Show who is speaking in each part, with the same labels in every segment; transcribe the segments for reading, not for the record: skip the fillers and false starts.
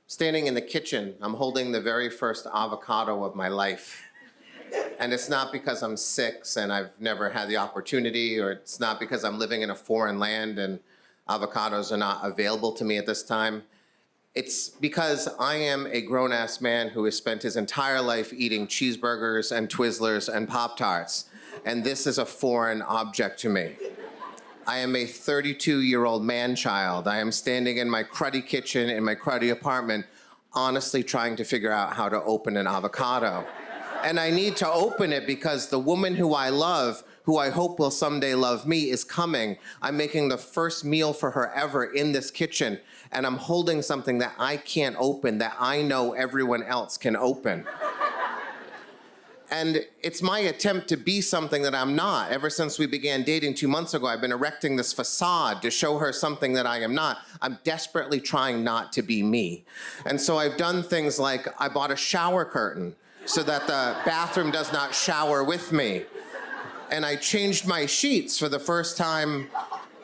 Speaker 1: Standing in the kitchen, I'm holding the very first avocado of my life. And it's not because I'm 6 and I've never had the opportunity, or it's not because I'm living in a foreign land and avocados are not available to me at this time. It's because I am a grown-ass man who has spent his entire life eating cheeseburgers and Twizzlers and Pop-Tarts, and this is a foreign object to me. I am a 32-year-old man-child. I am standing in my cruddy kitchen in my cruddy apartment, honestly trying to figure out how to open an avocado. And I need to open it because the woman who I love, who I hope will someday love me, is coming. I'm making the first meal for her ever in this kitchen, and I'm holding something that I can't open, that I know everyone else can open. And it's my attempt to be something that I'm not. Ever since we began dating 2 months ago, I've been erecting this facade to show her something that I am not. I'm desperately trying not to be me. And so I've done things like I bought a shower curtain so that the bathroom does not shower with me. And I changed my sheets for the first time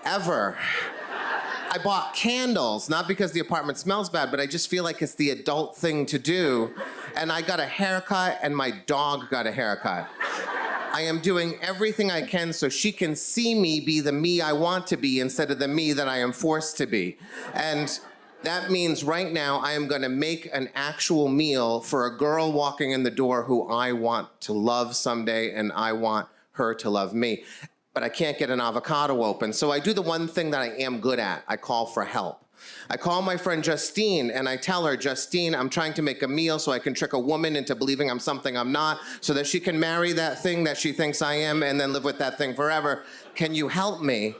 Speaker 1: ever. I bought candles, not because the apartment smells bad, but I just feel like it's the adult thing to do. And I got a haircut, and my dog got a haircut. I am doing everything I can so she can see me be the me I want to be instead of the me that I am forced to be. And that means right now I am gonna make an actual meal for a girl walking in the door who I want to love someday, and I want her to love me. But I can't get an avocado open. So I do the one thing that I am good at. I call for help. I call my friend Justine and I tell her, Justine, I'm trying to make a meal so I can trick a woman into believing I'm something I'm not, so that she can marry that thing that she thinks I am and then live with that thing forever. Can you help me?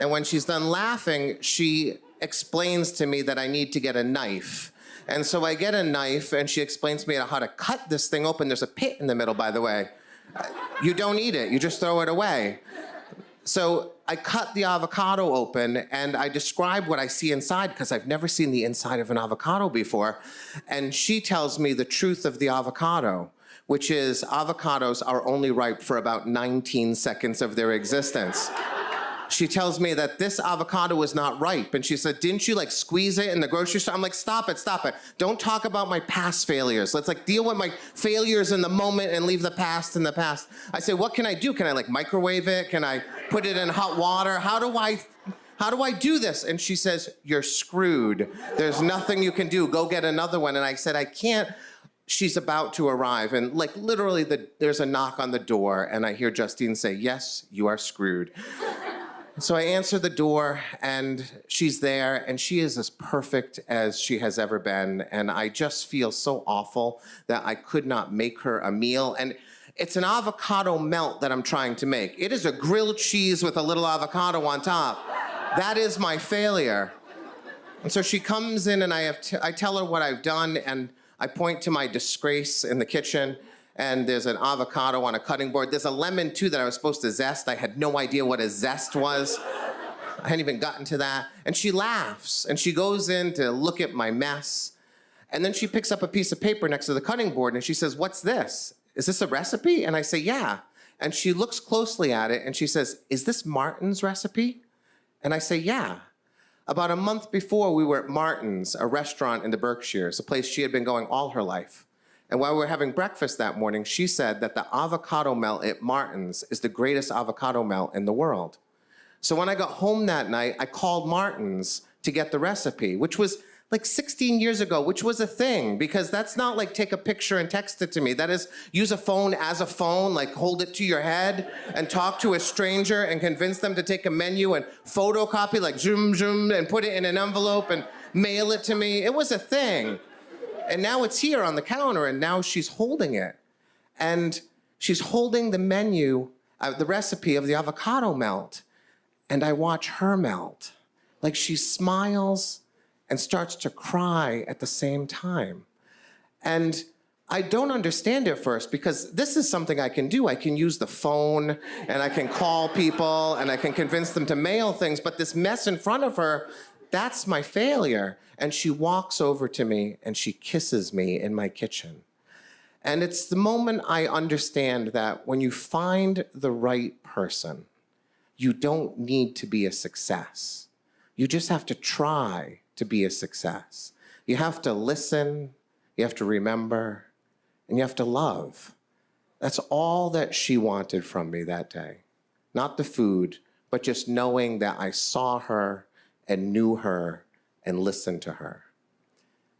Speaker 1: And when she's done laughing, she explains to me that I need to get a knife. And so I get a knife and she explains to me how to cut this thing open. There's a pit in the middle, by the way. You don't eat it, you just throw it away. So I cut the avocado open and I describe what I see inside because I've never seen the inside of an avocado before. And she tells me the truth of the avocado, which is avocados are only ripe for about 19 seconds of their existence. She tells me that this avocado is not ripe. And she said, didn't you like squeeze it in the grocery store? I'm like, stop it, stop it. Don't talk about my past failures. Let's like deal with my failures in the moment and leave the past in the past. I say, what can I do? Can I like microwave it? Can I put it in hot water? How do I do this? And she says, you're screwed. There's nothing you can do. Go get another one. And I said, I can't. She's about to arrive. And like literally there's a knock on the door and I hear Justine say, yes, you are screwed. So I answer the door and she's there and she is as perfect as she has ever been. And I just feel so awful that I could not make her a meal. And it's an avocado melt that I'm trying to make. It is a grilled cheese with a little avocado on top. That is my failure. And so she comes in and I tell her what I've done and I point to my disgrace in the kitchen. And there's an avocado on a cutting board. There's a lemon, too, that I was supposed to zest. I had no idea what a zest was. I hadn't even gotten to that. And she laughs, and she goes in to look at my mess. And then she picks up a piece of paper next to the cutting board, and she says, what's this? Is this a recipe? And I say, yeah. And she looks closely at it, and she says, is this Martin's recipe? And I say, yeah. About a month before, we were at Martin's, a restaurant in the Berkshires, a place she had been going all her life. And while we were having breakfast that morning, she said that the avocado melt at Martin's is the greatest avocado melt in the world. So when I got home that night, I called Martin's to get the recipe, which was like 16 years ago, which was a thing, because that's not like take a picture and text it to me. That is use a phone as a phone, like hold it to your head and talk to a stranger and convince them to take a menu and photocopy, like zoom, zoom, and put it in an envelope and mail it to me. It was a thing. And now it's here on the counter, and now she's holding it. And she's holding the menu, the recipe of the avocado melt. And I watch her melt. Like she smiles and starts to cry at the same time. And I don't understand it first because this is something I can do. I can use the phone, and I can call people, and I can convince them to mail things. But this mess in front of her, that's my failure. And she walks over to me and she kisses me in my kitchen. And it's the moment I understand that when you find the right person, you don't need to be a success. You just have to try to be a success. You have to listen, you have to remember, and you have to love. That's all that she wanted from me that day. Not the food, but just knowing that I saw her and knew her and listened to her.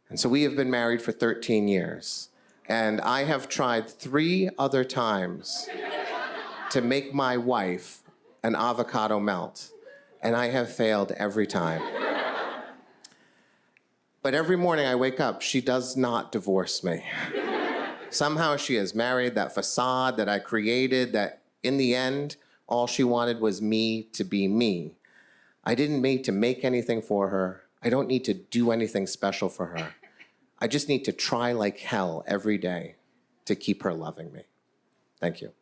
Speaker 1: And so we have been married for 13 years. And I have tried 3 other times to make my wife an avocado melt. And I have failed every time. But every morning I wake up, she does not divorce me. Somehow she has married that facade that I created, that in the end, all she wanted was me to be me. I didn't need to make anything for her. I don't need to do anything special for her. I just need to try like hell every day to keep her loving me. Thank you.